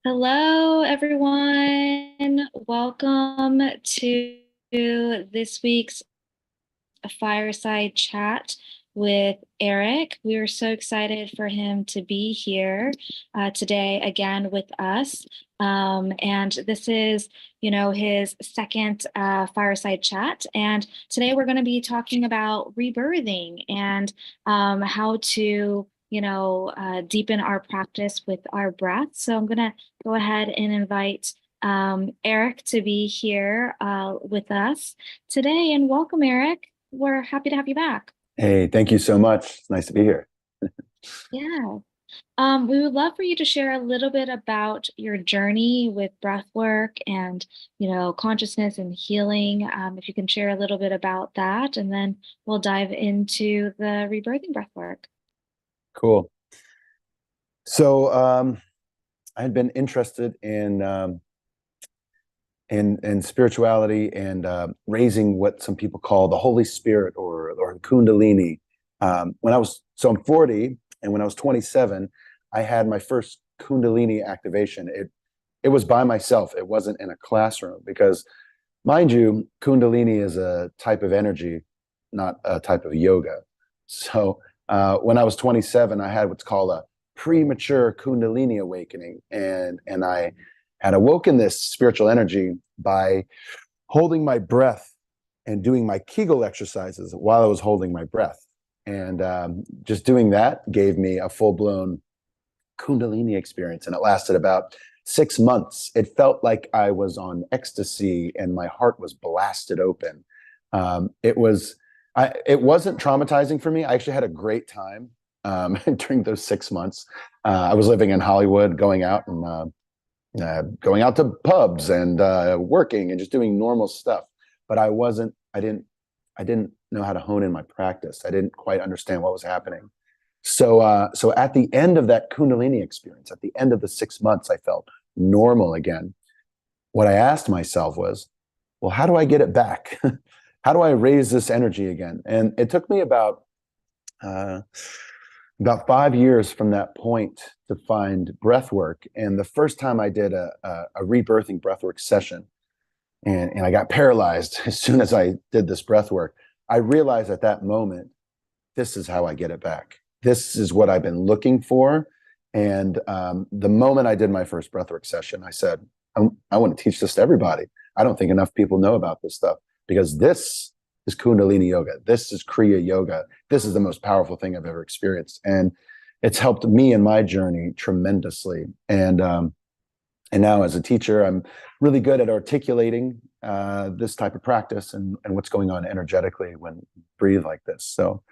Hello, everyone. Welcome to this week's fireside chat with Erik. We are so excited for him to be here today again with us. And this is, his second fireside chat. And today we're going to be talking about rebirthing and how to deepen our practice with our breath. So I'm going to go ahead and invite Erik to be here with us today. And welcome, Erik. We're happy to have you back. Hey, thank you so much. It's nice to be here. Yeah. We would love for you to share a little bit about your journey with breath work and, consciousness and healing. If you can share a little bit about that, and then we'll dive into the rebirthing breath work. Cool. So I had been interested in spirituality and raising what some people call the Holy Spirit or Kundalini. I'm 40, and when I was 27, I had my first Kundalini activation. It was by myself. It wasn't in a classroom because, mind you, Kundalini is a type of energy, not a type of yoga. So when I was 27, I had what's called a premature Kundalini awakening, and I had awoken this spiritual energy by holding my breath and doing my Kegel exercises while I was holding my breath. And just doing that gave me a full-blown Kundalini experience, and it lasted about 6 months. It felt like I was on ecstasy and my heart was blasted open. It wasn't traumatizing for me. I actually had a great time during those 6 months. I was living in Hollywood, going out to pubs and working and just doing normal stuff. But I didn't know how to hone in my practice. I didn't quite understand what was happening. So at the end of that Kundalini experience, at the end of the 6 months, I felt normal again. What I asked myself was, well, how do I get it back? How do I raise this energy again? And it took me about 5 years from that point to find breathwork. And the first time I did a rebirthing breathwork session, and I got paralyzed as soon as I did this breathwork, I realized at that moment, this is how I get it back. This is what I've been looking for. And the moment I did my first breathwork session, I said, I want to teach this to everybody. I don't think enough people know about this stuff, because this is Kundalini yoga. This is Kriya yoga. This is the most powerful thing I've ever experienced. And it's helped me in my journey tremendously. And now as a teacher, I'm really good at articulating this type of practice and what's going on energetically when you breathe like this. So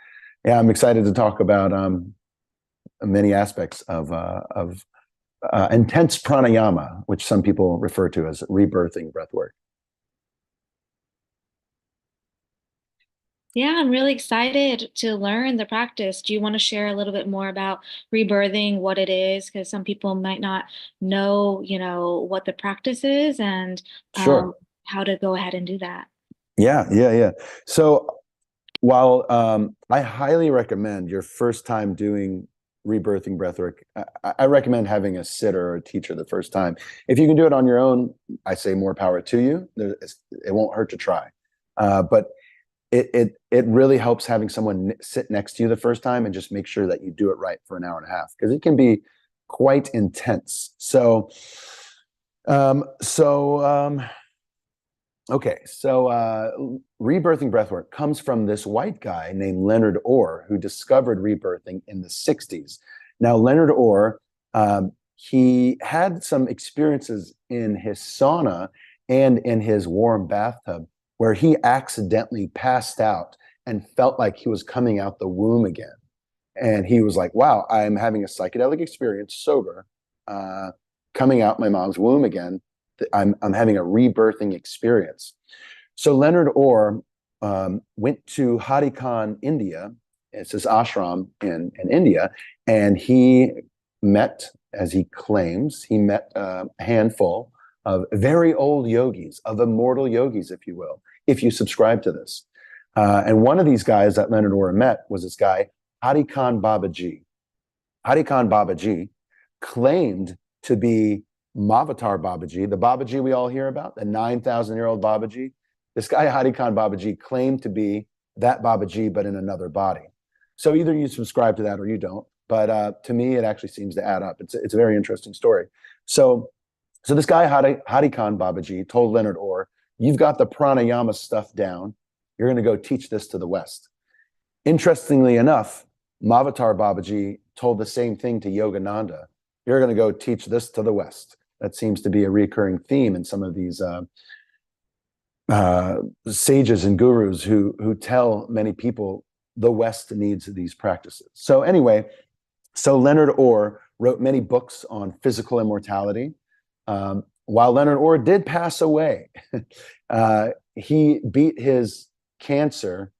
yeah, I'm excited to talk about many aspects of intense pranayama, which some people refer to as rebirthing breathwork. Yeah, I'm really excited to learn the practice. Do you want to share a little bit more about rebirthing, what it is? Because some people might not know, what the practice is and Sure. how to go ahead and do that. Yeah. So while I highly recommend your first time doing rebirthing breathwork, I recommend having a sitter or a teacher the first time. If you can do it on your own, I say more power to you. It won't hurt to try. But it really helps having someone sit next to you the first time and just make sure that you do it right for an hour and a half, because it can be quite intense. Okay, so rebirthing breathwork comes from this white guy named Leonard Orr, who discovered rebirthing in the 60s. Now, Leonard Orr, he had some experiences in his sauna and in his warm bathtub where he accidentally passed out and felt like he was coming out the womb again. And he was like, wow, I'm having a psychedelic experience sober, coming out my mom's womb again. I'm having a rebirthing experience. So Leonard Orr went to Harikan, India. It's his ashram in India. And he met, as he claims, a handful of very old yogis, of immortal yogis, if you will, if you subscribe to this. And one of these guys that Leonard Orr met was this guy, Harikan Babaji. Harikan Babaji claimed to be Mavatar Babaji, the Babaji we all hear about, the 9,000-year-old Babaji. This guy, Hadi Khan Babaji, claimed to be that Babaji, but in another body. So either you subscribe to that or you don't. But to me, it actually seems to add up. It's a very interesting story. So this guy, Hadi Khan Babaji, told Leonard Orr, you've got the pranayama stuff down. You're going to go teach this to the West. Interestingly enough, Mavatar Babaji told the same thing to Yogananda. You're going to go teach this to the West. That seems to be a recurring theme in some of these sages and gurus who tell many people the West needs these practices. So anyway, so Leonard Orr wrote many books on physical immortality. While Leonard Orr did pass away, he beat his cancer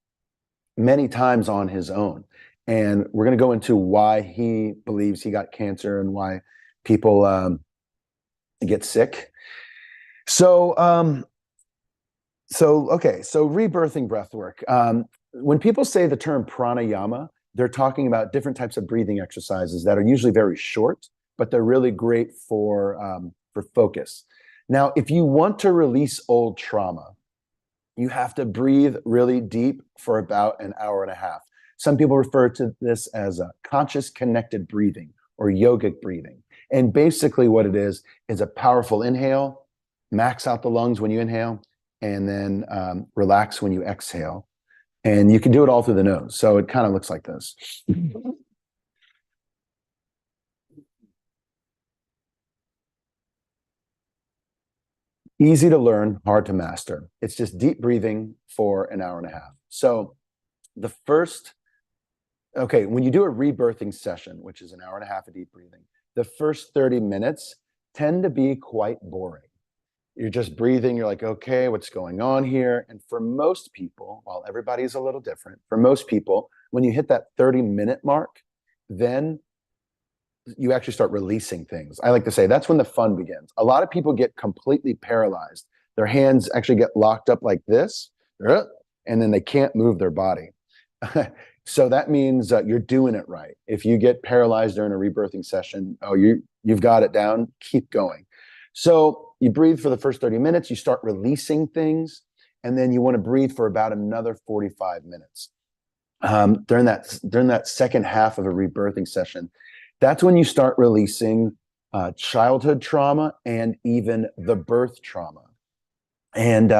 many times on his own. And we're going to go into why he believes he got cancer and why people get sick. So rebirthing breathwork. When people say the term pranayama, they're talking about different types of breathing exercises that are usually very short, but they're really great for focus. Now, if you want to release old trauma, you have to breathe really deep for about an hour and a half. Some people refer to this as a conscious connected breathing or yogic breathing. And basically what it is a powerful inhale, max out the lungs when you inhale, and then relax when you exhale. And you can do it all through the nose. So it kind of looks like this. Easy to learn, hard to master. It's just deep breathing for an hour and a half. So the first, when you do a rebirthing session, which is an hour and a half of deep breathing, the first 30 minutes tend to be quite boring. You're just breathing. You're like, okay, what's going on here? And for most people, while everybody's a little different, for most people, when you hit that 30-minute mark, then you actually start releasing things. I like to say that's when the fun begins. A lot of people get completely paralyzed. Their hands actually get locked up like this, and then they can't move their body. So that means you're doing it right. If you get paralyzed during a rebirthing session, you've got it down, keep going. So you breathe for the first 30 minutes, you start releasing things, and then you want to breathe for about another 45 minutes. During that second half of a rebirthing session, that's when you start releasing childhood trauma and even the birth trauma. And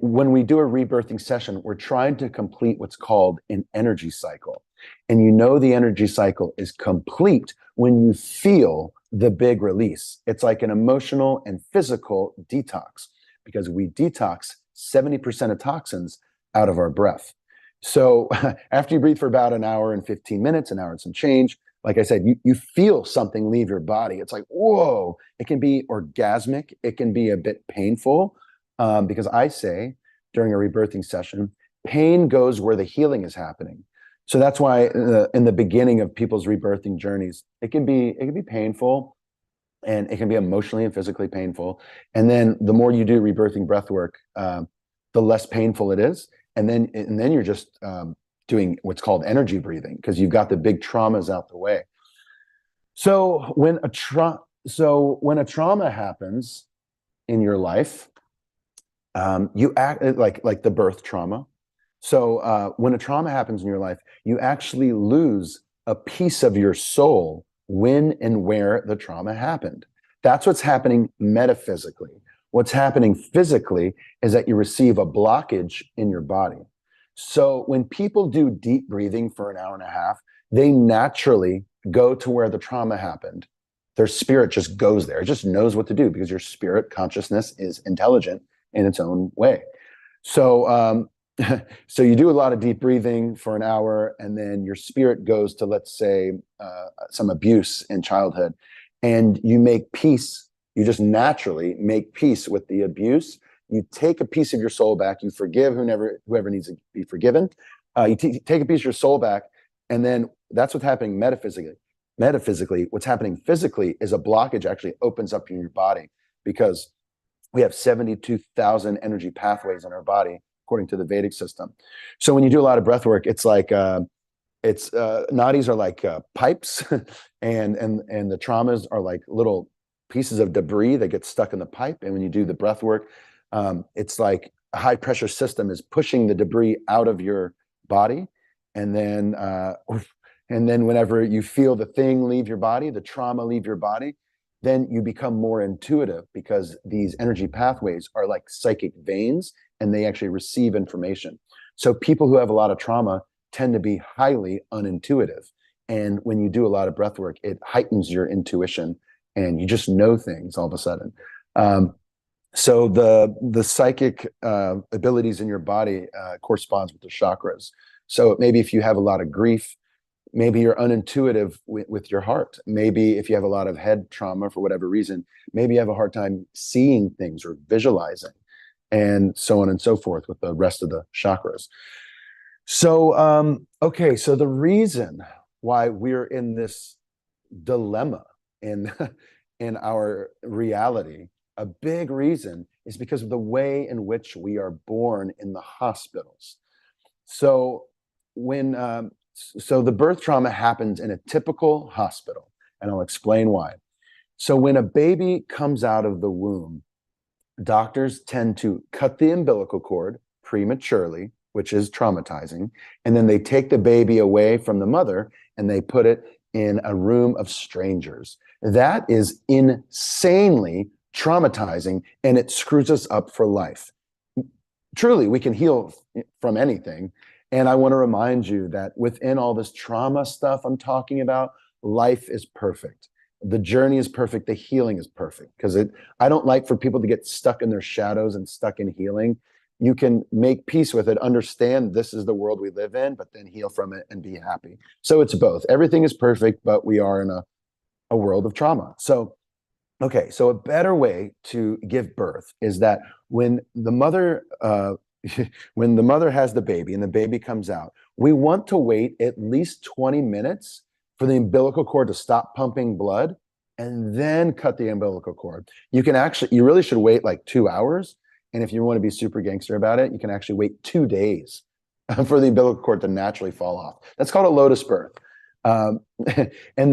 when we do a rebirthing session, we're trying to complete what's called an energy cycle. And the energy cycle is complete when you feel the big release. It's like an emotional and physical detox because we detox 70% of toxins out of our breath. So after you breathe for about an hour and 15 minutes, an hour and some change, like I said, you feel something leave your body. It's like, whoa, it can be orgasmic. It can be a bit painful because I say during a rebirthing session, pain goes where the healing is happening. So that's why in the beginning of people's rebirthing journeys, it can be painful and it can be emotionally and physically painful. And then the more you do rebirthing breath work, the less painful it is. And then you're just doing what's called energy breathing because you've got the big traumas out the way. So when a trauma happens in your life, you act like the birth trauma. So when a trauma happens in your life, you actually lose a piece of your soul when and where the trauma happened. That's what's happening metaphysically. What's happening physically is that you receive a blockage in your body. So when people do deep breathing for an hour and a half, they naturally go to where the trauma happened. Their spirit just goes there. It just knows what to do because your spirit consciousness is intelligent in its own way. So so you do a lot of deep breathing for an hour, and then your spirit goes to, let's say, some abuse in childhood, and you make peace. You just naturally make peace with the abuse. You take a piece of your soul back. You forgive whoever needs to be forgiven. You take a piece of your soul back, and then that's what's happening metaphysically. Metaphysically, what's happening physically is a blockage actually opens up in your body because we have 72,000 energy pathways in our body, according to the Vedic system. So when you do a lot of breath work, it's like nadis are like pipes, and the traumas are like little pieces of debris that get stuck in the pipe. And when you do the breath work, it's like a high pressure system is pushing the debris out of your body. And then, whenever you feel the thing leave your body, the trauma leave your body, then you become more intuitive, because these energy pathways are like psychic veins and they actually receive information. So people who have a lot of trauma tend to be highly unintuitive. And when you do a lot of breath work, it heightens your intuition and you just know things all of a sudden. So the psychic abilities in your body corresponds with the chakras. So maybe if you have a lot of grief, maybe you're unintuitive with your heart. Maybe if you have a lot of head trauma for whatever reason, maybe you have a hard time seeing things or visualizing, and so on and so forth with the rest of the chakras. So, okay, so the reason why we're in this dilemma in in our reality, a big reason is because of the way in which we are born in the hospitals. So so the birth trauma happens in a typical hospital, and I'll explain why. So when a baby comes out of the womb, doctors tend to cut the umbilical cord prematurely, which is traumatizing, and then they take the baby away from the mother and they put it in a room of strangers. That is insanely traumatizing, and it screws us up for life. Truly, we can heal from anything. And I want to remind you that within all this trauma stuff I'm talking about, life is perfect. The journey is perfect. The healing is perfect, because I don't like for people to get stuck in their shadows and stuck in healing. You can make peace with it, understand this is the world we live in, but then heal from it and be happy. So it's both. Everything is perfect, but we are in a world of trauma. So, okay, so a better way to give birth is that when the mother has the baby and the baby comes out, we want to wait at least 20 minutes for the umbilical cord to stop pumping blood, and then cut the umbilical cord. You really should wait like 2 hours. And if you want to be super gangster about it, you can actually wait 2 days for the umbilical cord to naturally fall off. That's called a lotus birth. And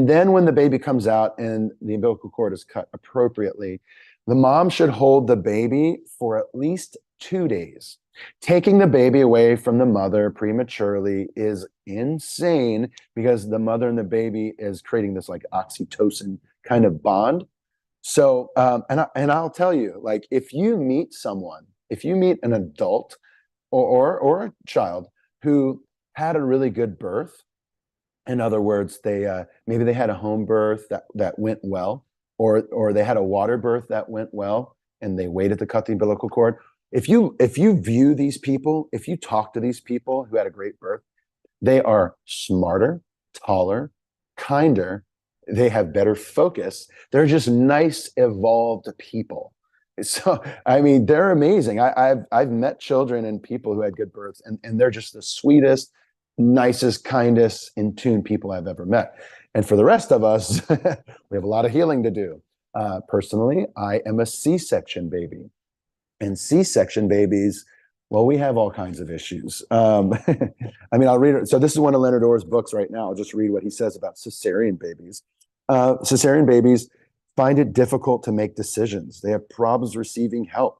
then when the baby comes out and the umbilical cord is cut appropriately, the mom should hold the baby for at least 2 days. Taking the baby away from the mother prematurely is insane, because the mother and the baby is creating this like oxytocin kind of bond. So, and I'll tell you, like, if you meet an adult or a child who had a really good birth, in other words, maybe they had a home birth that went well, or they had a water birth that went well, and they waited to cut the umbilical cord. If you view these people, if you talk to these people who had a great birth, they are smarter, taller, kinder. They have better focus. They're just nice, evolved people. So, I mean, they're amazing. I've met children and people who had good births, and they're just the sweetest, nicest, kindest, in tune people I've ever met. And for the rest of us, we have a lot of healing to do. Personally, I am a C-section baby. And C-section babies, well, we have all kinds of issues. I mean, I'll read it. So this is one of Leonard Orr's books right now. I'll just read what he says about cesarean babies. Cesarean babies find it difficult to make decisions. They have problems receiving help,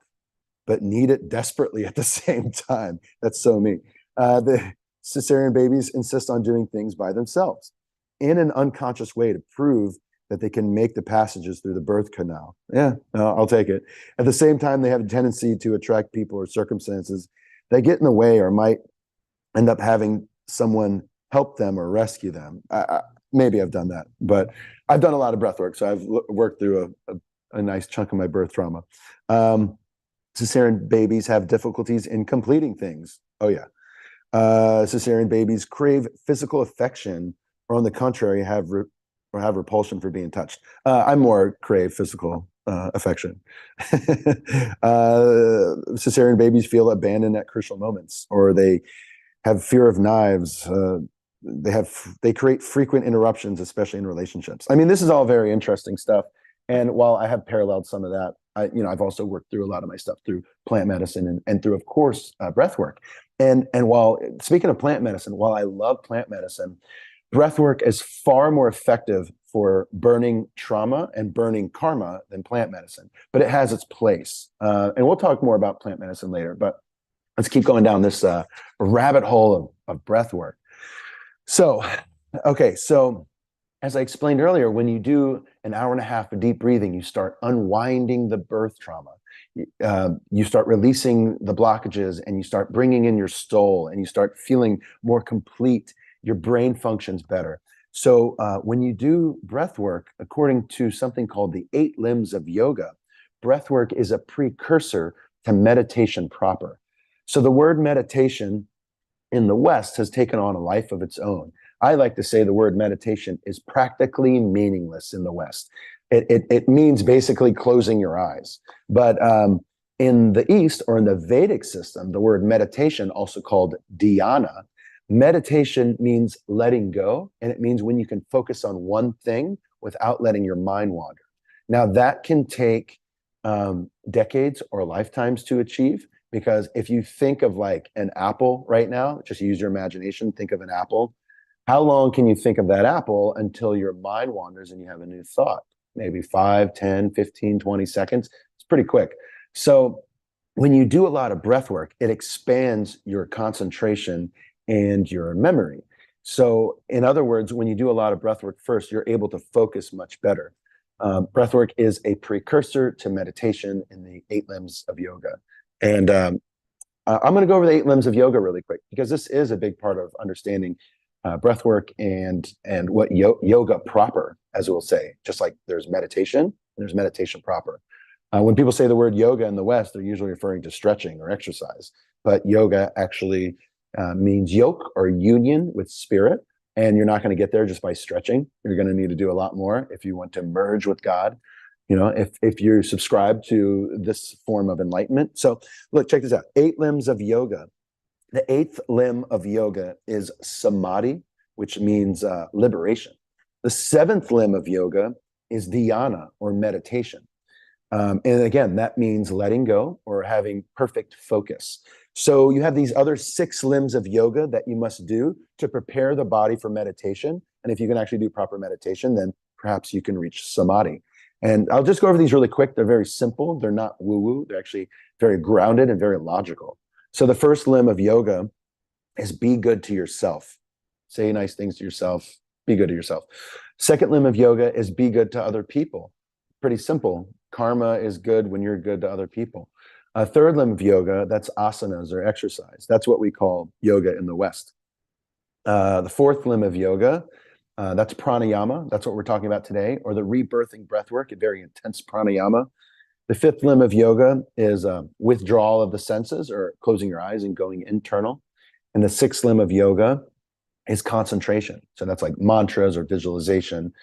but need it desperately at the same time. That's so me. The cesarean babies insist on doing things by themselves in an unconscious way to prove that they can make the passages through the birth canal. Yeah, I'll take it. At the same time, they have a tendency to attract people or circumstances that get in the way, or might end up having someone help them or rescue them. Maybe I've done that, but I've done a lot of breath work, so I've worked through a nice chunk of my birth trauma. Cesarean babies have difficulties in completing things. Oh yeah. Cesarean babies crave physical affection, or on the contrary, have repulsion for being touched. I more crave physical affection. Cesarean babies feel abandoned at crucial moments, or they have fear of knives. They create frequent interruptions, especially in relationships. I mean, this is all very interesting stuff. And while I have paralleled some of that, I've also worked through a lot of my stuff through plant medicine and through, of course, breath work. And while, speaking of plant medicine, while I love plant medicine, breath work is far more effective for burning trauma and burning karma than plant medicine, but it has its place. And we'll talk more about plant medicine later, but let's keep going down this rabbit hole of breath work. So, okay, so as I explained earlier, when you do an hour and a half of deep breathing, you start unwinding the birth trauma. You start releasing the blockages, and you start bringing in your soul, and you start feeling more complete. Your brain functions better. So when you do breath work, according to something called the 8 limbs of yoga, breath work is a precursor to meditation proper. So the word meditation in the West has taken on a life of its own. I like to say the word meditation is practically meaningless in the West. It means basically closing your eyes. But in the East, or in the Vedic system, the word meditation, also called dhyana, meditation means letting go, and it means when you can focus on one thing without letting your mind wander. Now, that can take decades or lifetimes to achieve, because if you think of like an apple right now, just use your imagination, think of an apple. How long can you think of that apple until your mind wanders and you have a new thought? Maybe 5, 10, 15, 20 seconds. It's pretty quick. So when you do a lot of breath work, it expands your concentration and your memory. So in other words, when you do a lot of breath work first, you're able to focus much better. Breath work is a precursor to meditation in the 8 limbs of yoga. And I'm going to go over the 8 limbs of yoga really quick, because this is a big part of understanding breath work and what yoga proper, as we'll say. Just like there's meditation and there's meditation proper. When people say the word yoga in the West, they're usually referring to stretching or exercise. But yoga actually means yoke or union with spirit. And you're not going to get there just by stretching. You're going to need to do a lot more if you want to merge with God. You know, if you're subscribed to this form of enlightenment. So look, check this out. 8 limbs of yoga. The 8th limb of yoga is samadhi, which means liberation. The 7th limb of yoga is dhyana, or meditation. And again, that means letting go or having perfect focus. So you have these other 6 limbs of yoga that you must do to prepare the body for meditation. And if you can actually do proper meditation, then perhaps you can reach samadhi. And I'll just go over these really quick. They're very simple. They're not woo-woo. They're actually very grounded and very logical. So the first limb of yoga is be good to yourself. Say nice things to yourself. Be good to yourself. Second limb of yoga is be good to other people. Pretty simple. Karma is good when you're good to other people. A third limb of yoga, that's asanas, or exercise. That's what we call yoga in the West. The fourth limb of yoga, that's pranayama. That's what we're talking about today, or the rebirthing breath work, a very intense pranayama. The fifth limb of yoga is withdrawal of the senses, or closing your eyes and going internal. And the sixth limb of yoga is concentration. So that's like mantras or visualization.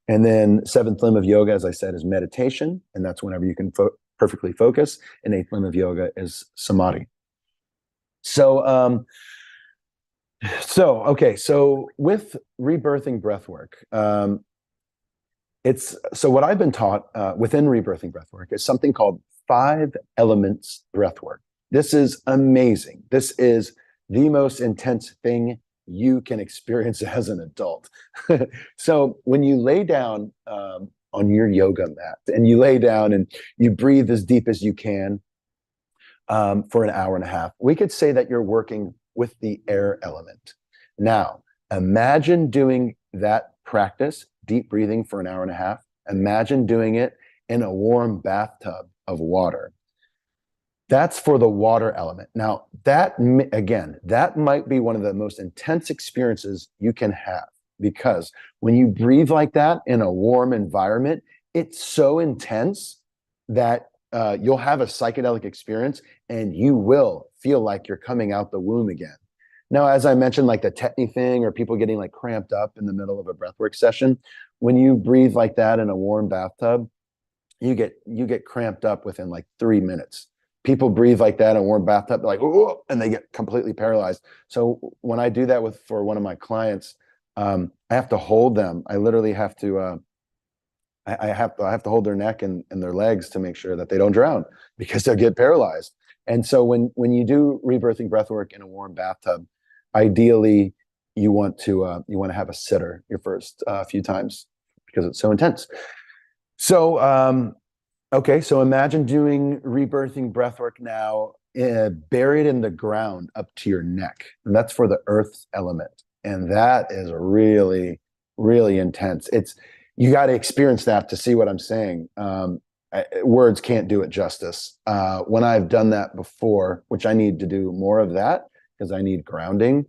And then seventh limb of yoga, as I said, is meditation. And that's whenever you can perfectly focus. And eighth limb of yoga is samadhi. So with rebirthing breathwork, so what I've been taught within rebirthing breathwork is something called 5 elements breathwork. This is amazing. This is the most intense thing you can experience as an adult. So when you lay down on your yoga mat and you lay down and you breathe as deep as you can for an hour and a half, we could say that you're working with the air element. Now, imagine doing that practice, deep breathing for an hour and a half. Imagine doing it in a warm bathtub of water. That's for the water element. Now, that might be one of the most intense experiences you can have, because when you breathe like that in a warm environment, it's so intense that you'll have a psychedelic experience and you will feel like you're coming out the womb again. Now, as I mentioned, like the tetany thing or people getting like cramped up in the middle of a breathwork session, when you breathe like that in a warm bathtub, you get cramped up within like 3 minutes. People breathe like that in a warm bathtub, they're like, oh, and they get completely paralyzed. So when I do that for one of my clients, I have to hold them. I literally have to, I have to hold their neck and their legs to make sure that they don't drown, because they'll get paralyzed. And so when you do rebirthing breathwork in a warm bathtub, ideally you want to have a sitter your first few times, because it's so intense. So, okay, so imagine doing rebirthing breathwork now, buried in the ground up to your neck. And that's for the earth's element. And that is really, really intense. You got to experience that to see what I'm saying. Words can't do it justice. When I've done that before, which I need to do more of that because I need grounding.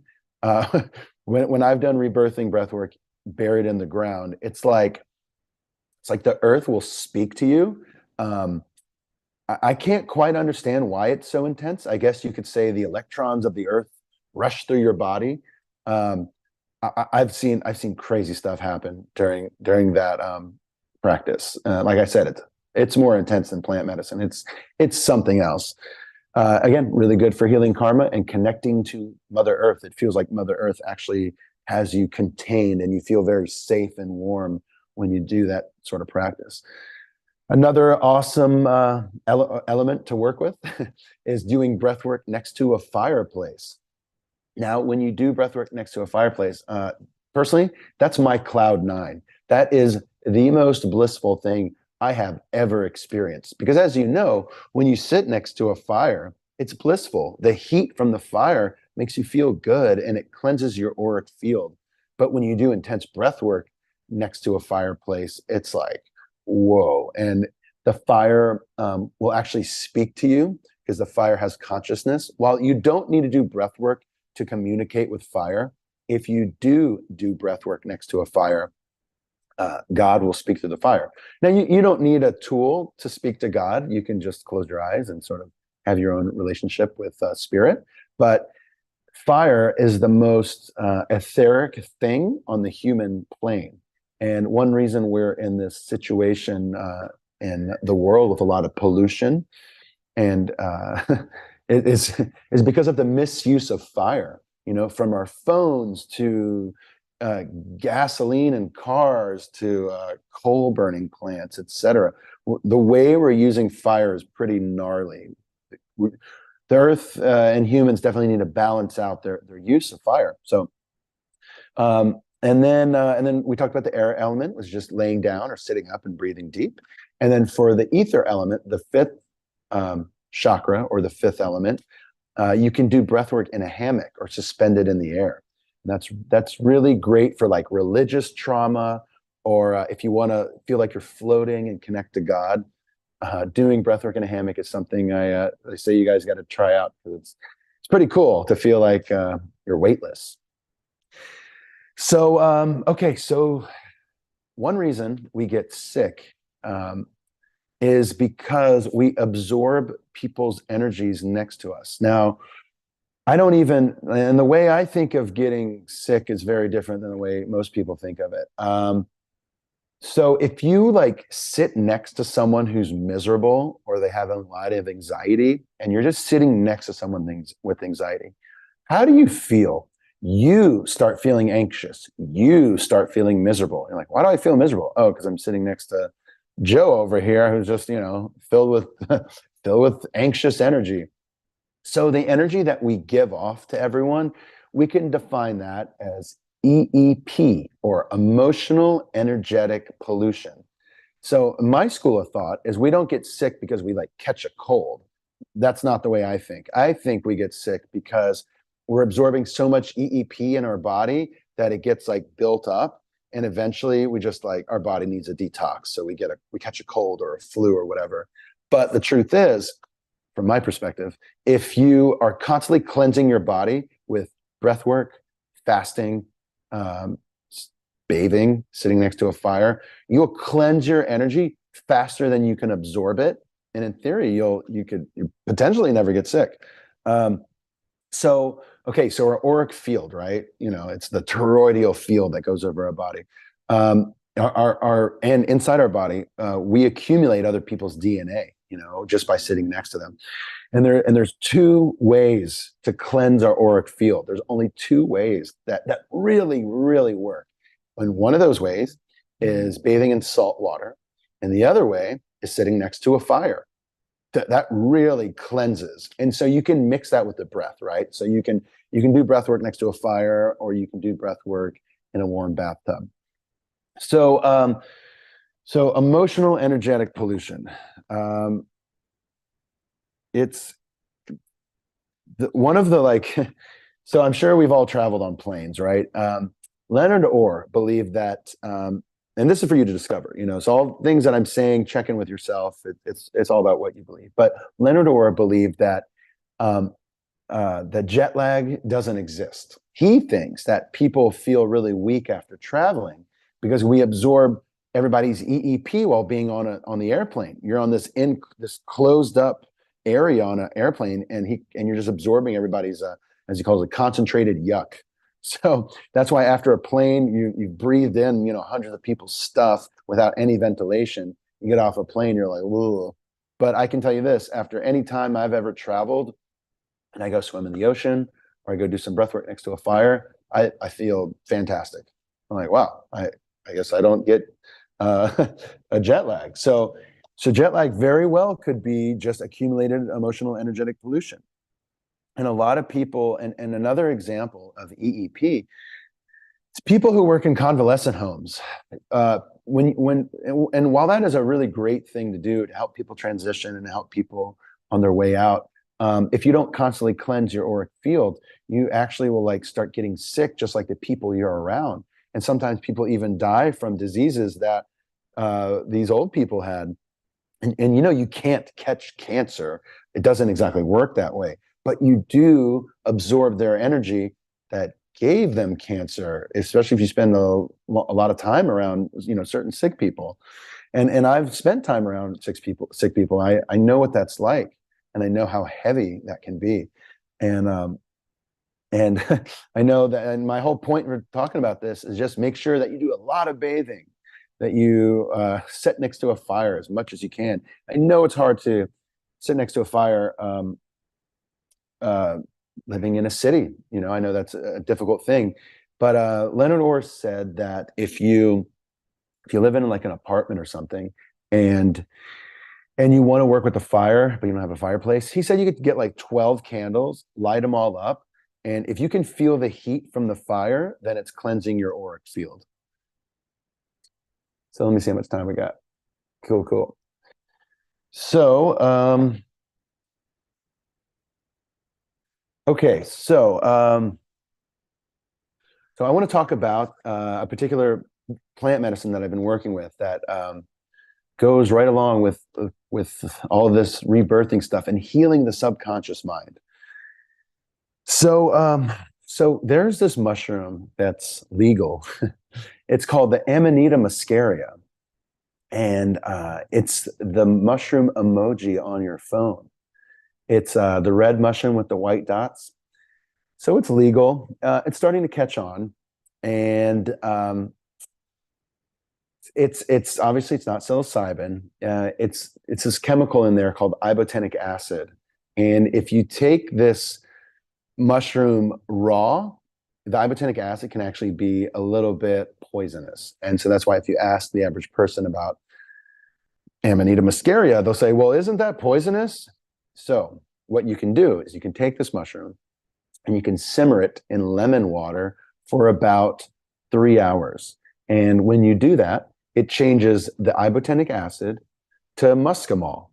When I've done rebirthing breathwork buried in the ground, it's like the earth will speak to you. I can't quite understand why it's so intense. I guess you could say the electrons of the earth rush through your body. I've seen crazy stuff happen during that practice. Like I said, it's more intense than plant medicine. It's something else. Again, really good for healing karma and connecting to Mother Earth. It feels like Mother Earth actually has you contained, and you feel very safe and warm when you do that sort of practice. Another awesome element to work with is doing breath work next to a fireplace. Now, when you do breath work next to a fireplace, personally, that's my cloud nine. That is the most blissful thing I have ever experienced. Because as you know, when you sit next to a fire, it's blissful. The heat from the fire makes you feel good and it cleanses your auric field. But when you do intense breath work next to a fireplace, it's like, whoa. And the fire will actually speak to you because the fire has consciousness. While you don't need to do breath work to communicate with fire, if you do breath work next to a fire, God will speak through the fire. Now, you don't need a tool to speak to God. You can just close your eyes and sort of have your own relationship with spirit. But fire is the most etheric thing on the human plane. And one reason we're in this situation in the world with a lot of pollution and it is because of the misuse of fire, from our phones to gasoline in cars to coal burning plants, etc. The way we're using fire is pretty gnarly. The earth and humans definitely need to balance out their use of fire. So, and then we talked about the air element, was just laying down or sitting up and breathing deep. And then for the ether element, the fifth chakra or the fifth element, you can do breath work in a hammock or suspended in the air. And that's really great for like religious trauma, or if you want to feel like you're floating and connect to God. Doing breath work in a hammock is something I say you guys got to try out because it's pretty cool to feel like you're weightless. So okay, so one reason we get sick is because we absorb people's energies next to us. Now, and the way I think of getting sick is very different than the way most people think of it. So if you like sit next to someone who's miserable or they have a lot of anxiety and you're just sitting next to someone with anxiety, how do you feel? You start feeling anxious. You start feeling miserable. You're like, why do I feel miserable? Oh, because I'm sitting next to Joe over here who's just, filled with filled with anxious energy. So the energy that we give off to everyone, we can define that as EEP, or emotional energetic pollution. So my school of thought is we don't get sick because we like catch a cold. That's not the way I think. I think we get sick because we're absorbing so much EEP in our body that it gets like built up, and eventually we just like our body needs a detox. So we catch a cold or a flu or whatever. But the truth is, from my perspective, if you are constantly cleansing your body with breath work, fasting, bathing, sitting next to a fire, you'll cleanse your energy faster than you can absorb it. And in theory, you could potentially never get sick. So our auric field, right? It's the toroidal field that goes over our body. And inside our body, we accumulate other people's DNA, just by sitting next to them. And there's two ways to cleanse our auric field. There's only two ways that really, really work. And one of those ways is bathing in salt water. And the other way is sitting next to a fire. That really cleanses. And so you can mix that with the breath, right? So you can do breath work next to a fire, or you can do breath work in a warm bathtub. So, so emotional energetic pollution. Um, it's one of the like, so I'm sure we've all traveled on planes, right? Leonard Orr believed that, and this is for you to discover, so all things that I'm saying, check in with yourself. It's all about what you believe. But Leonard Orr believed that um, the jet lag doesn't exist. He thinks that people feel really weak after traveling because we absorb everybody's EEP while being on the airplane. You're on this closed up area on an airplane, and you're just absorbing everybody's as he calls it, concentrated yuck. So that's why after a plane, you breathed in hundreds of people's stuff without any ventilation. You get off a plane, you're like, whoa. But I can tell you this: after any time I've ever traveled and I go swim in the ocean or I go do some breath work next to a fire, I feel fantastic. I'm like, wow, I guess I don't get a jet lag. So jet lag very well could be just accumulated emotional energetic pollution. And a lot of people, and another example of EEP, it's people who work in convalescent homes. And while that is a really great thing to do to help people transition and help people on their way out, if you don't constantly cleanse your auric field, you actually will like start getting sick, just like the people you're around. And sometimes people even die from diseases that these old people had. And you can't catch cancer. It doesn't exactly work that way, but you do absorb their energy that gave them cancer, especially if you spend a lot of time around certain sick people. And I've spent time around sick people. I know what that's like, and I know how heavy that can be. And I know that, and my whole point for talking about this is just make sure that you do a lot of bathing, that you sit next to a fire as much as you can. I know it's hard to sit next to a fire uh, living in a city. I know that's a difficult thing, but Leonard Orr said that if you live in like an apartment or something, and you want to work with the fire, but you don't have a fireplace, he said you could get like 12 candles, light them all up, and if you can feel the heat from the fire, then it's cleansing your auric field. So let me see how much time we got. Cool, cool. So, okay, so I want to talk about a particular plant medicine that I've been working with that goes right along with all of this rebirthing stuff and healing the subconscious mind. So there's this mushroom that's legal. It's called the Amanita muscaria, and it's the mushroom emoji on your phone. It's the red mushroom with the white dots. So it's legal. It's starting to catch on, and it's obviously it's not psilocybin. It's this chemical in there called ibotenic acid, and if you take this mushroom raw, the ibotenic acid can actually be a little bit poisonous, and so that's why if you ask the average person about Amanita muscaria, they'll say, "Well, isn't that poisonous?" So what you can do is you can take this mushroom and you can simmer it in lemon water for about 3 hours. And when you do that, it changes the ibotenic acid to muscimol.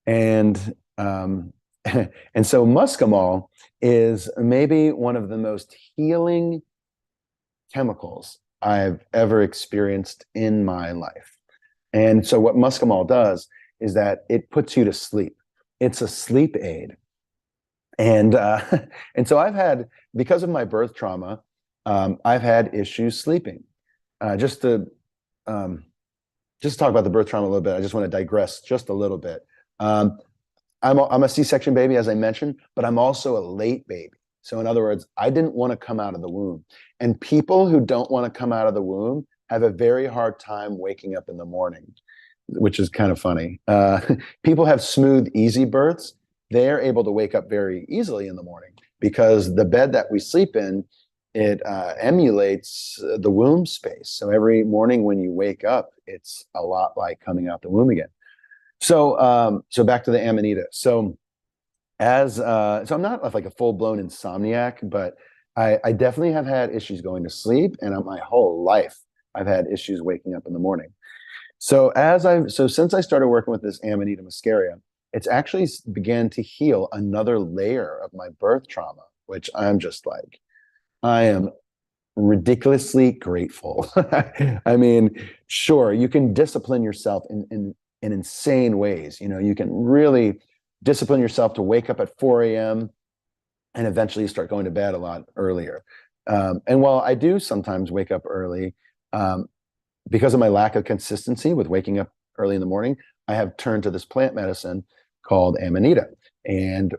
And and so muscimol is maybe one of the most healing chemicals I've ever experienced in my life. And so what muscimol does is that it puts you to sleep. It's a sleep aid. And and so I've had, because of my birth trauma, I've had issues sleeping. Just to talk about the birth trauma a little bit, I just want to digress just a little bit. I'm a C-section baby, as I mentioned, but I'm also a late baby. So in other words, I didn't want to come out of the womb. And people who don't want to come out of the womb have a very hard time waking up in the morning, which is kind of funny. People have smooth, easy births. They're able to wake up very easily in the morning because the bed that we sleep in, it emulates the womb space. So every morning when you wake up, it's a lot like coming out the womb again. So back to the Amanita. So I'm not like a full blown insomniac, but I definitely have had issues going to sleep, and my whole life I've had issues waking up in the morning. So since I started working with this Amanita muscaria, it's actually began to heal another layer of my birth trauma, which I'm just like, I am ridiculously grateful. I mean, sure, you can discipline yourself in insane ways. You know, you can really discipline yourself to wake up at 4 a.m. and eventually start going to bed a lot earlier. And while I do sometimes wake up early, um, because of my lack of consistency with waking up early in the morning, I have turned to this plant medicine called Amanita. And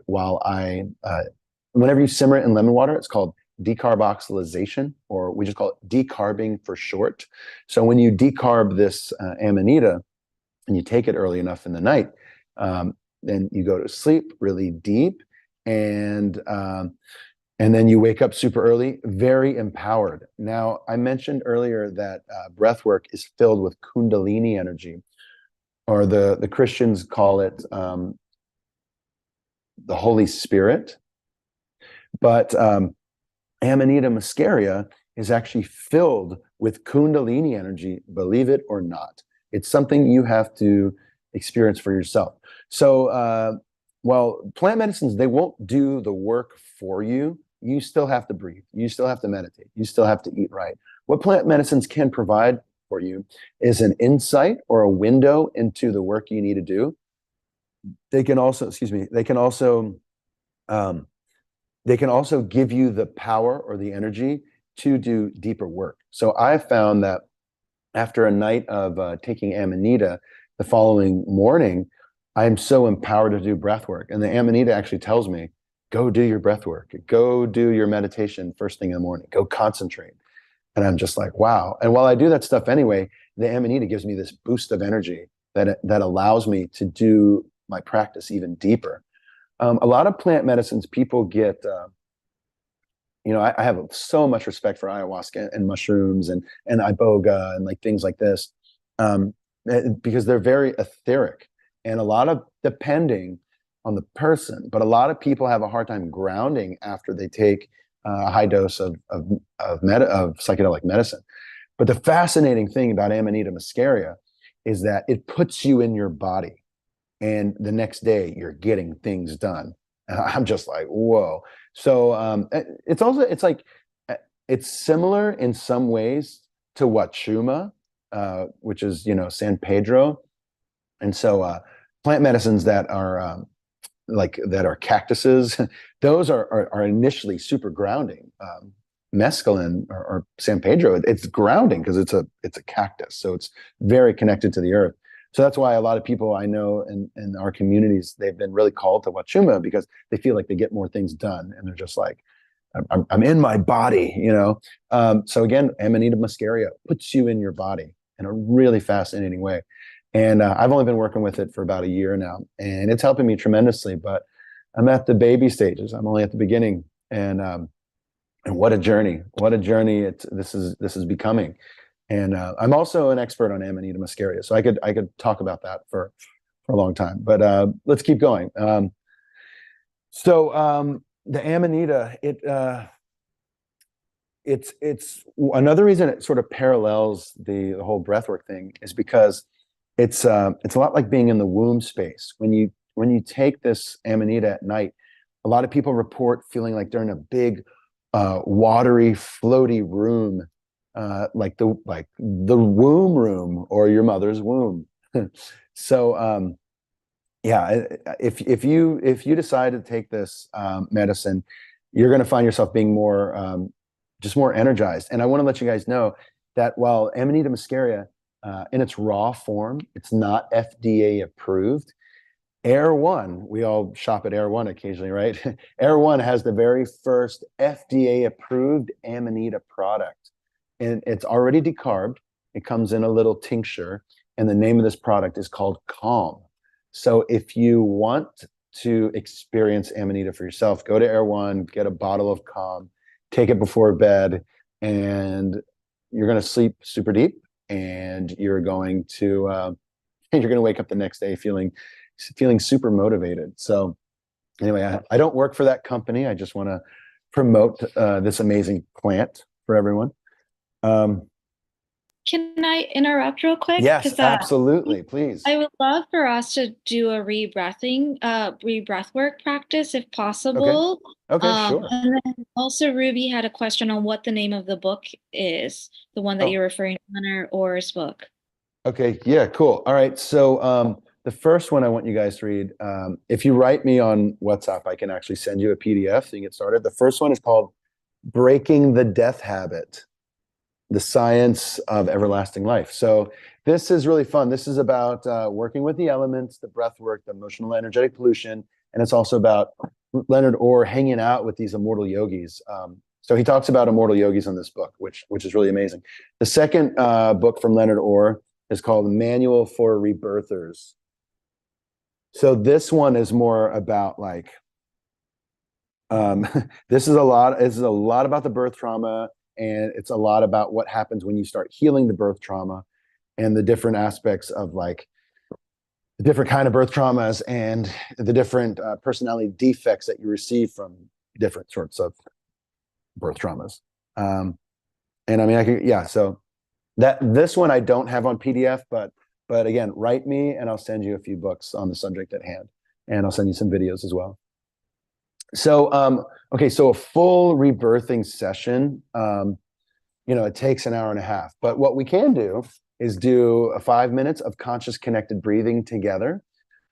whenever you simmer it in lemon water, it's called decarboxylation, or we just call it decarbing for short. So when you decarb this Amanita and you take it early enough in the night, then you go to sleep really deep, and and then you wake up super early, very empowered. Now, I mentioned earlier that breath work is filled with Kundalini energy, or the Christians call it the Holy Spirit. But Amanita muscaria is actually filled with Kundalini energy, believe it or not. It's something you have to experience for yourself. So while plant medicines, they won't do the work for you, you still have to breathe. You still have to meditate. You still have to eat right. What plant medicines can provide for you is an insight or a window into the work you need to do. They can also, excuse me, they can also give you the power or the energy to do deeper work. So I found that after a night of taking Amanita, the following morning, I'm so empowered to do breath work. And the Amanita actually tells me, go do your breath work, go do your meditation first thing in the morning, go concentrate. And I'm just like, wow. And while I do that stuff anyway, the Amanita gives me this boost of energy that allows me to do my practice even deeper. A lot of plant medicines, people get, I have so much respect for ayahuasca and mushrooms and iboga and like things like this, because they're very etheric, and a lot of depending on the person, but a lot of people have a hard time grounding after they take a high dose of psychedelic medicine. But the fascinating thing about Amanita muscaria is that it puts you in your body, and the next day you're getting things done. And I'm just like, whoa. So it's similar in some ways to Wachuma, which is, San Pedro. And so plant medicines that are that are cactuses, those are initially super grounding. Mescaline or San Pedro, it's grounding because it's a cactus, so it's very connected to the earth. So that's why a lot of people I know in our communities, they've been really called to Wachuma because they feel like they get more things done, and they're just like, I'm in my body. So again, Amanita muscaria puts you in your body in a really fascinating way. And I've only been working with it for about a year now, and it's helping me tremendously. But I'm at the baby stages. I'm only at the beginning, and what a journey! What a journey! This is becoming. And I'm also an expert on Amanita muscaria, so I could talk about that for a long time. But let's keep going. So the Amanita, it's another reason it sort of parallels the whole breathwork thing is because it's a lot like being in the womb space. When you take this Amanita at night, a lot of people report feeling like they're in a big watery, floaty room, like the womb room or your mother's womb. So yeah, if you decide to take this medicine, you're going to find yourself being more just more energized. And I want to let you guys know that while Amanita muscaria in its raw form, it's not FDA approved. Air One, we all shop at Air One occasionally, right? Air One has the very first FDA approved Amanita product, and it's already decarbed. It comes in a little tincture, and the name of this product is called Calm. So if you want to experience Amanita for yourself, go to Air One, get a bottle of Calm, take it before bed, and you're going to sleep super deep, and you're going to wake up the next day feeling super motivated. So anyway, I don't work for that company. I just want to promote this amazing plant for everyone. Can I interrupt real quick? Yes, Because absolutely. Please. I would love for us to do a rebreathwork practice if Okay. possible. Okay, sure. And then also Ruby had a question on what the name of the book is, the one that Oh, you're referring to, Leonard Orr's book. okay. Yeah, cool. All right. So the first one I want you guys to read, if you write me on WhatsApp, I can actually send you a PDF so you can get started. The first one is called Breaking the Death Habit, the Science of Everlasting Life. So this is really fun. This is about working with the elements, the breath work, the emotional energetic pollution, and it's also about Leonard Orr hanging out with these immortal yogis. So he talks about immortal yogis in this book, which is really amazing. The second book from Leonard Orr is called Manual for Rebirthers. So this one is more about like this is a lot about the birth trauma, and it's a lot about what happens when you start healing the birth trauma and the different aspects of like the different kind of birth traumas and the different personality defects that you receive from different sorts of birth traumas. And I mean, so that this one I don't have on PDF, but again, write me and I'll send you a few books on the subject at hand, and I'll send you some videos as well. So, okay, so a full rebirthing session, it takes an hour and a half. But what we can do is do 5 minutes of conscious connected breathing together.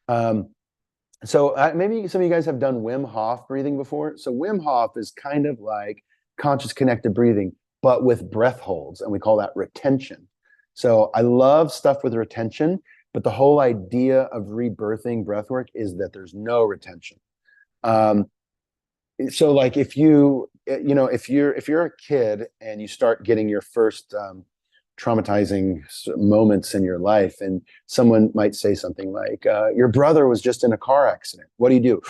So maybe some of you guys have done Wim Hof breathing before. So Wim Hof is kind of like conscious connected breathing, but with breath holds, and we call that retention. So I love stuff with retention, but the whole idea of rebirthing breathwork is that there's no retention. So like if you're a kid and you start getting your first traumatizing moments in your life, and someone might say something like, your brother was just in a car accident, what do?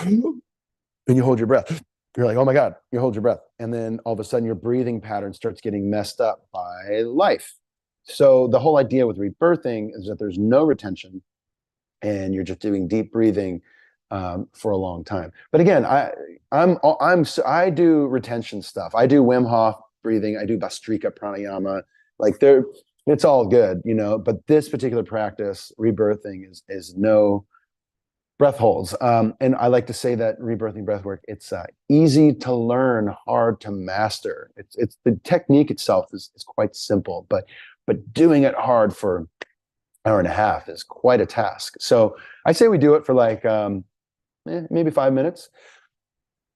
And you hold your breath. You're like, oh my God, you hold your breath. And then all of a sudden your breathing pattern starts getting messed up by life. So the whole idea with rebirthing is that there's no retention and you're just doing deep breathing for a long time. But again, I do retention stuff. I do Wim Hof breathing. I do Bastrika pranayama. Like it's all good, But this particular practice, rebirthing, is no breath holds. And I like to say that rebirthing breath work, it's easy to learn, hard to master. It's the technique itself is quite simple, but doing it hard for an hour and a half is quite a task. So I say we do it for like maybe 5 minutes.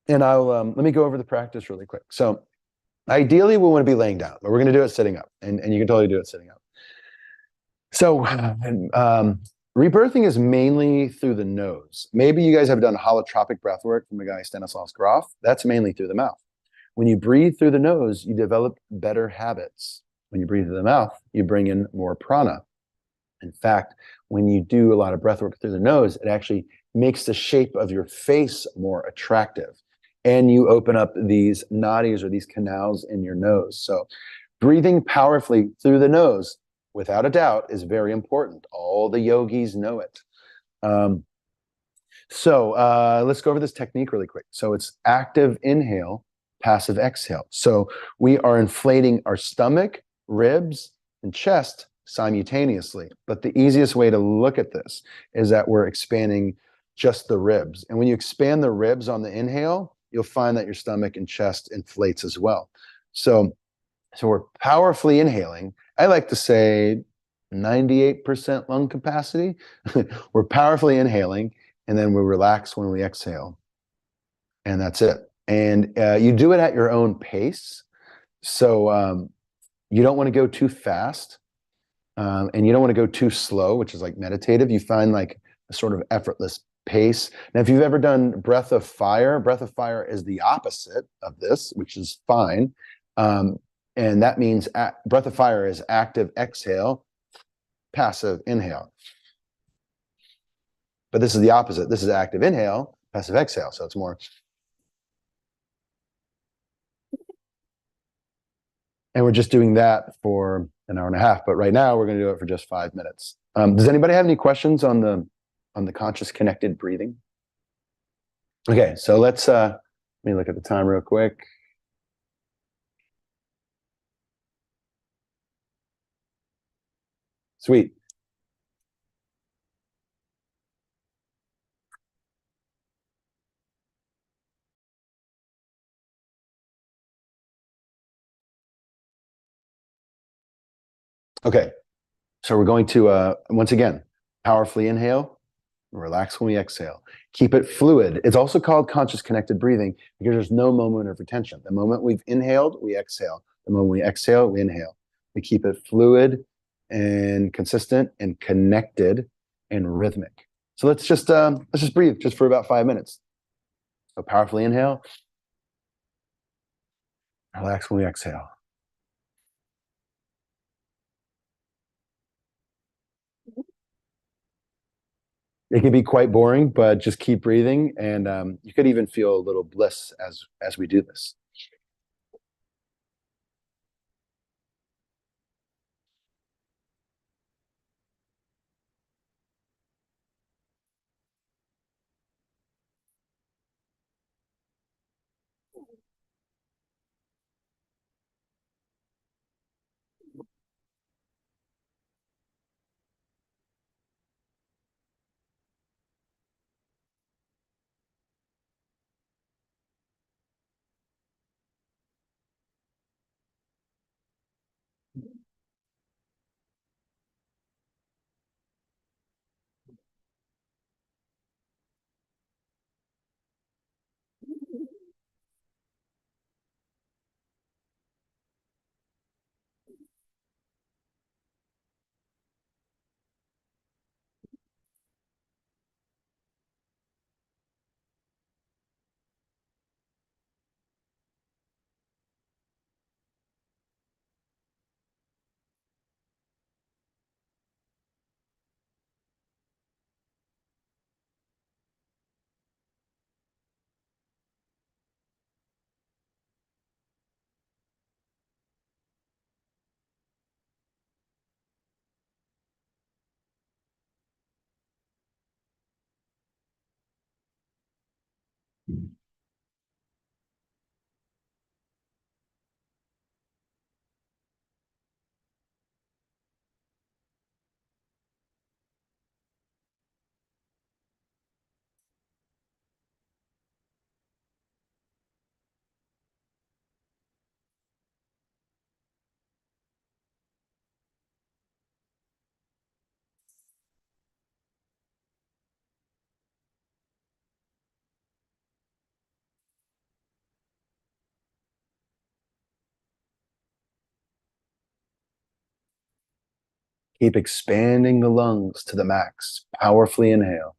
And I'll let me go over the practice really quick. So ideally we want to be laying down, but we're going to do it sitting up, and you can totally do it sitting up. So rebirthing is mainly through the nose. Maybe you guys have done holotropic breath work from the guy Stanislav Grof. That's mainly through the mouth. When you breathe through the nose, you develop better habits. When you breathe through the mouth, you bring in more prana. In fact, when you do a lot of breath work through the nose, it actually makes the shape of your face more attractive. And you open up these nadis, or these canals in your nose. So breathing powerfully through the nose, without a doubt, is very important. All the yogis know it. So let's go over this technique really quick. So it's active inhale, passive exhale. So we are inflating our stomach, ribs, and chest simultaneously. But the easiest way to look at this is that we're expanding just the ribs. And when you expand the ribs on the inhale, you'll find that your stomach and chest inflates as well. So we're powerfully inhaling. I like to say 98% lung capacity. We're powerfully inhaling, and then we relax when we exhale. And that's it. And you do it at your own pace. So you don't want to go too fast. And you don't want to go too slow, which is like meditative. You find like a sort of effortless pace. Now, if you've ever done breath of fire is the opposite of this, which is fine. And that means breath of fire is active exhale, passive inhale. But this is the opposite. This is active inhale, passive exhale. So it's more. And we're just doing that for an hour and a half. But right now we're going to do it for just 5 minutes. Does anybody have any questions on the conscious connected breathing? Okay, so let me look at the time real quick. Sweet. Okay. So we're going to, once again, powerfully inhale, relax when we exhale. Keep it fluid. It's also called conscious connected breathing because there's no moment of retention. The moment we've inhaled, we exhale. The moment we exhale, we inhale. We keep it fluid and consistent and connected and rhythmic. So let's just breathe just for about 5 minutes. So powerfully inhale, relax when we exhale. It can be quite boring, but just keep breathing, and you could even feel a little bliss as we do this. Keep expanding the lungs to the max. Powerfully inhale.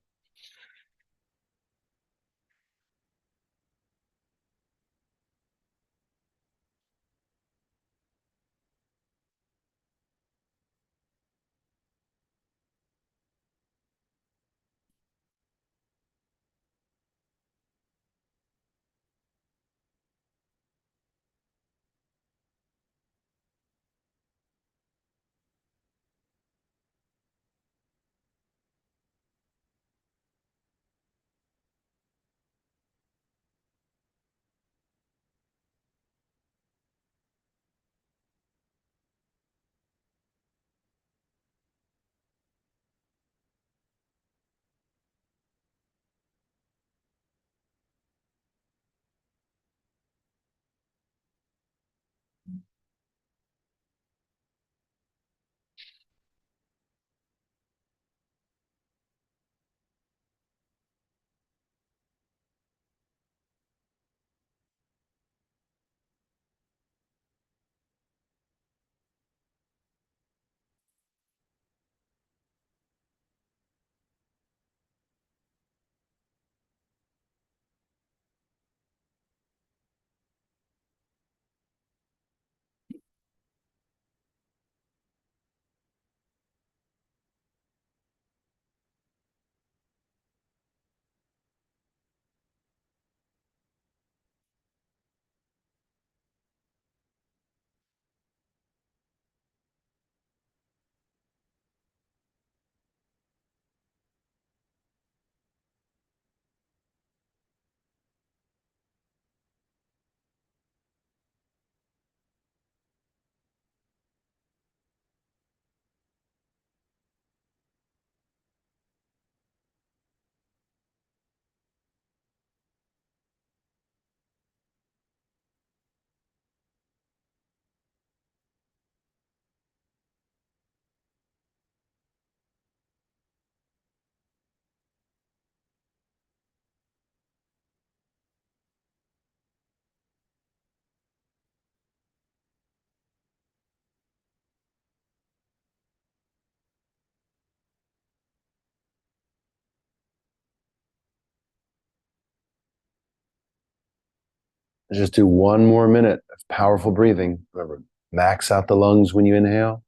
Let's just do one more minute of powerful breathing. Remember, max out the lungs when you inhale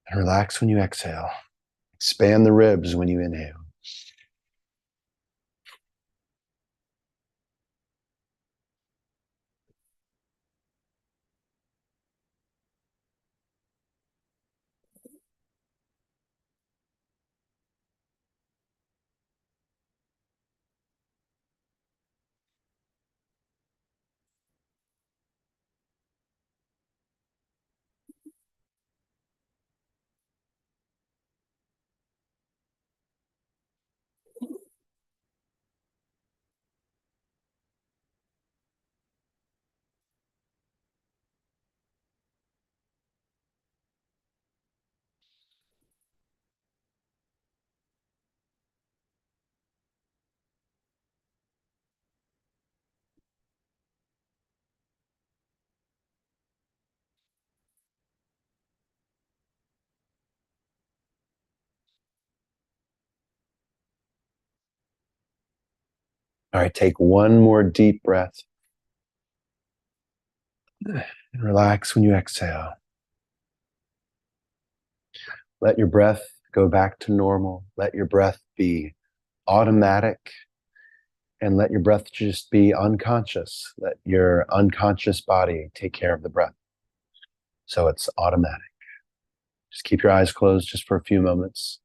and relax when you exhale. Expand the ribs when you inhale. All right, take one more deep breath. And relax when you exhale. Let your breath go back to normal. Let your breath be automatic, and let your breath just be unconscious. Let your unconscious body take care of the breath. So it's automatic. Just keep your eyes closed just for a few moments.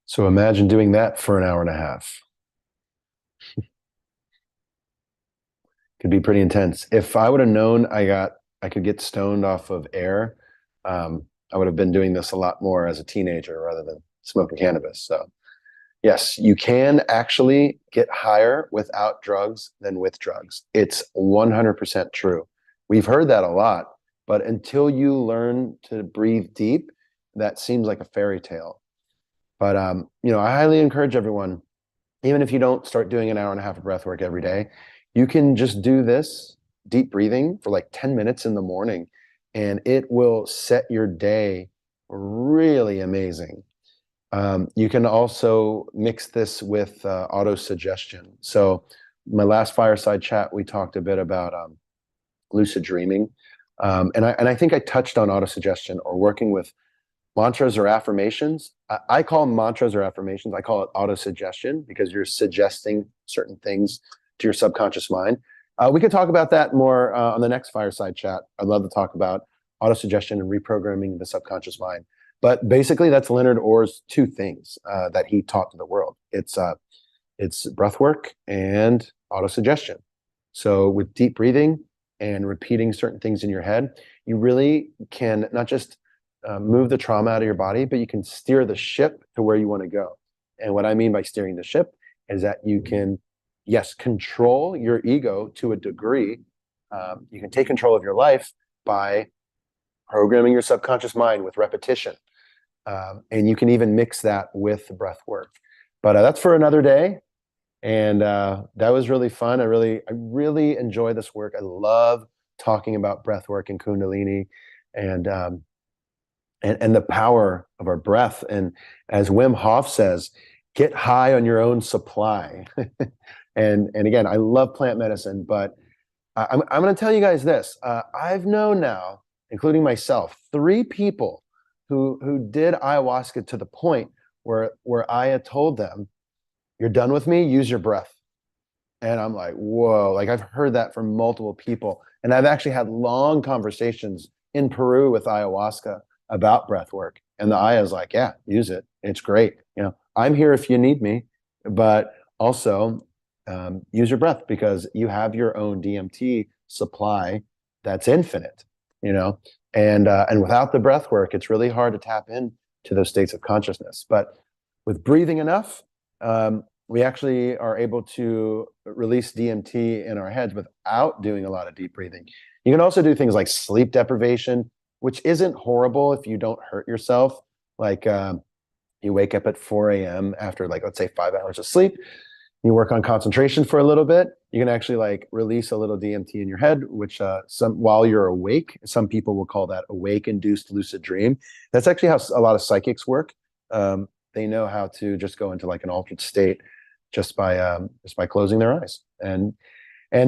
So imagine doing that for an hour and a half. Could be pretty intense. If I would have known I could get stoned off of air, I would have been doing this a lot more as a teenager rather than smoking cannabis. So yes, you can actually get higher without drugs than with drugs. It's 100% true. We've heard that a lot, but until you learn to breathe deep, that seems like a fairy tale. But I highly encourage everyone, even if you don't start doing an hour and a half of breath work every day, you can just do this deep breathing for like 10 minutes in the morning, and it will set your day really amazing. You can also mix this with auto suggestion. So, my last fireside chat, we talked a bit about lucid dreaming, and I think I touched on auto suggestion or working with mantras or affirmations. I call them mantras or affirmations. I call it auto suggestion because you're suggesting certain things to your subconscious mind. We could talk about that more on the next fireside chat. I'd love to talk about auto suggestion and reprogramming the subconscious mind. But basically, that's Leonard Orr's two things that he taught to the world. It's breath work and auto suggestion. So with deep breathing and repeating certain things in your head, you really can not just move the trauma out of your body, but you can steer the ship to where you want to go. And what I mean by steering the ship is that you can, yes, control your ego to a degree. You can take control of your life by programming your subconscious mind with repetition. And you can even mix that with breath work. But that's for another day. And that was really fun. I really enjoy this work. I love talking about breath work and Kundalini and the power of our breath. And as Wim Hof says, get high on your own supply. and again, I love plant medicine, but I'm going to tell you guys this. I've known now, including myself, 3 people who did ayahuasca to the point where I had told them, "You're done with me, use your breath." And I'm like, whoa, like I've heard that from multiple people. And I've actually had long conversations in Peru with ayahuasca about breath work. And the Aya's like, yeah, use it. It's great. I'm here if you need me, but also use your breath because you have your own DMT supply that's infinite, and without the breath work, it's really hard to tap into those states of consciousness. But with breathing enough, we actually are able to release DMT in our heads without doing a lot of deep breathing. You can also do things like sleep deprivation, which isn't horrible if you don't hurt yourself. Like you wake up at 4 a.m. after, like, let's say 5 hours of sleep. You work on concentration for a little bit. You can actually like release a little DMT in your head, which while you're awake, some people will call that awake-induced lucid dream. That's actually how a lot of psychics work. They know how to just go into like an altered state just by closing their eyes. And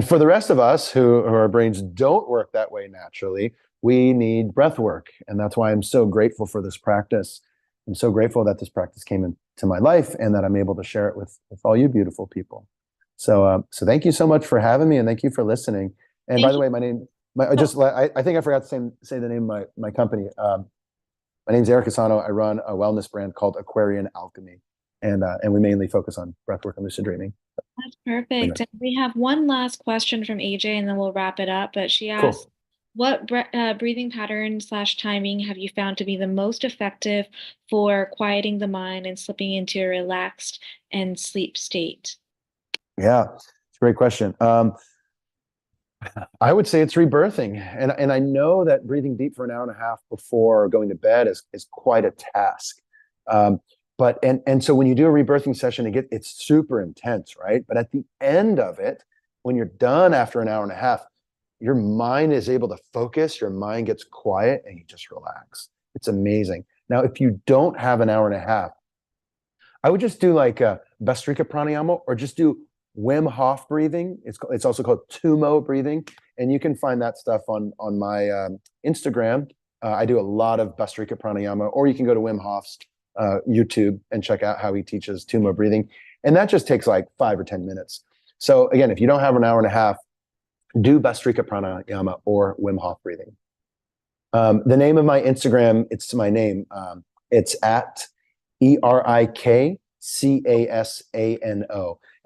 for the rest of us who our brains don't work that way naturally, we need breath work. And that's why I'm so grateful for this practice. I'm so grateful that this practice came into my life and that I'm able to share it with all you beautiful people. So thank you so much for having me, and thank you for listening. And by the way, I think I forgot to say the name of my company. My name's Erik Casano. I run a wellness brand called Aquarian Alchemy, and we mainly focus on breathwork and lucid dreaming. That's perfect. And we have one last question from AJ, and then we'll wrap it up. But she asked, Cool. what breathing pattern / timing have you found to be the most effective for quieting the mind and slipping into a relaxed and sleep state? Yeah, it's a great question. I would say it's rebirthing. And I know that breathing deep for an hour and a half before going to bed is quite a task. But so when you do a rebirthing session, it's super intense, right? But at the end of it, when you're done after an hour and a half, your mind is able to focus, your mind gets quiet, and you just relax. It's amazing. Now, if you don't have an hour and a half, I would just do like a Bastrika pranayama, or just do Wim Hof breathing. It's also called Tumo breathing, and you can find that stuff on my Instagram. I do a lot of Bastrika pranayama, or you can go to Wim Hof's YouTube and check out how he teaches Tumo breathing, and that just takes like 5 or 10 minutes. So again, if you don't have an hour and a half, do Bastrika pranayama or Wim Hof breathing. The name of my Instagram, it's my name. It's at ErikCasano.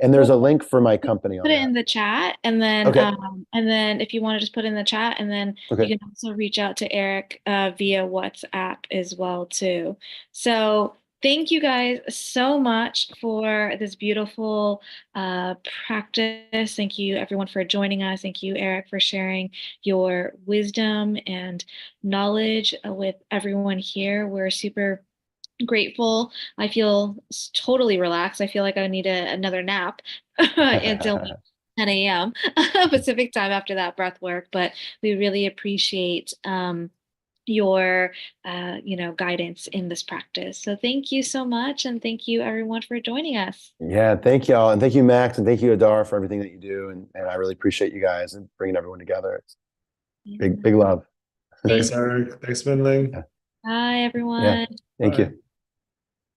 And there's a link for my company on Put it that. in the chat, and then Okay. and then if you want to just put it in the chat, and then Okay. you can also reach out to Erik via WhatsApp as well too. So thank you guys so much for this beautiful practice. Thank you everyone for joining us. Thank you, Erik, for sharing your wisdom and knowledge with everyone here. We're super grateful. I feel totally relaxed. I feel like I need another nap until 10 a.m. Pacific time after that breath work. But we really appreciate your guidance in this practice. So thank you so much, and thank you everyone for joining us. Yeah, thank y'all, and thank you, Max, and thank you, Adar, for everything that you do, and I really appreciate you guys and bringing everyone together. It's big love. Thanks, Erik. Thanks, Minling. Bye, everyone. Yeah, thank you.